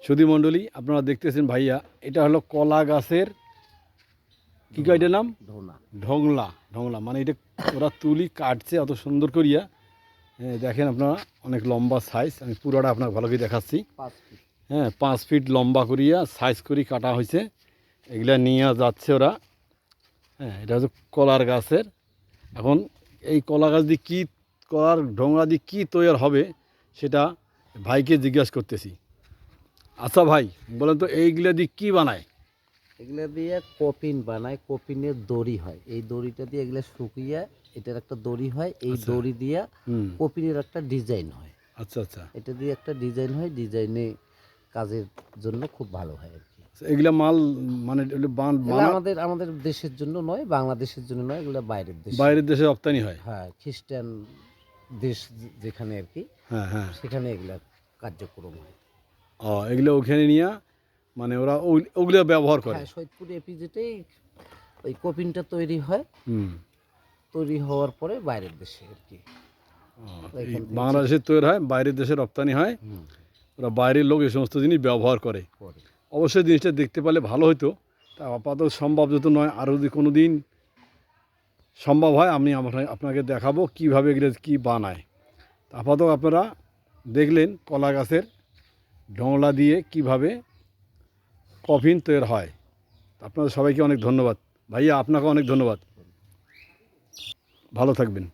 সুধী মণ্ডলী, আপনারা দেখতেছেন ভাইয়া, এটা হলো কলা গাছের কি কয় এটার নাম? ঢোংলা। ঢোংলা মানে এটা ওরা তুলি কাটছে অত সুন্দর করিয়া। দেখেন আপনারা, অনেক লম্বা সাইজ। আমি পুরোটা আপনাকে ভালো করে দেখাচ্ছি। 5 ফিট লম্বা করিয়া সাইজ করি কাটা হয়েছে। এগুলা নিয়ে যাচ্ছে ওরা। এটা হচ্ছে কলার গাছের। এখন এই কলা গাছ দিয়ে কী, কলার ঢোংলা দিয়ে কী তৈরি হবে সেটা ভাইকে জিজ্ঞাসা করতেছি। আচ্ছা ভাই, বলেন তো এইগুলা দিয়ে কী বানায়? এগুলা দিয়ে কপিন বানায়, কপিনের দড়ি হয়। এই দড়িটা দিয়ে এগুলা শুকিয়ে এটার একটা দড়ি হয়। এই দড়ি দিয়ে কপিনের একটা ডিজাইন হয়। আচ্ছা আচ্ছা, এটা দিয়ে একটা ডিজাইন হয়, ডিজাইনে কাজের জন্য খুব ভালো হয় আর কি। এগুলা মাল মানে আমাদের আমাদের দেশের জন্য নয়, বাংলাদেশের জন্য নয়, এগুলো বাইরের দেশে, বাইরের দেশে রপ্তানি হয়। হ্যাঁ, খ্রিস্টান দেশ যেখানে আর কি, হ্যাঁ হ্যাঁ, সেখানে এগুলা কার্যক্রম হয়। এগুলো ওখানে নিয়ে মানে ওরা ওগুলো ব্যবহার করে। হ্যাঁ, সৈয়দপুর এপিজেটেই ওই কপিনটা তৈরি হয়। তৈরি হওয়ার পরে বাইরের দেশে আর কি, বাংলাদেশে তৈরি হয়, বাইরের দেশে রপ্তানি হয়। ওরা বাইরের লোক এই সমস্ত জিনিস ব্যবহার করে। অবশ্যই জিনিসটা দেখতে পেলে ভালো হতো। তা আপাতত সম্ভব যত নয়, আরও যদি কোনো দিন সম্ভব হয় আমি আপনাকে দেখাবো কীভাবে এগুলো কী বানায়। আপাতত আপনারা দেখলেন কলা গাছের ঢোংলা দিয়ে কিভাবে কফিন তৈরি হয়। আপনাদের সবাইকে অনেক ধন্যবাদ ভাইয়া, আপনাকে অনেক ধন্যবাদ। ভালো থাকবেন।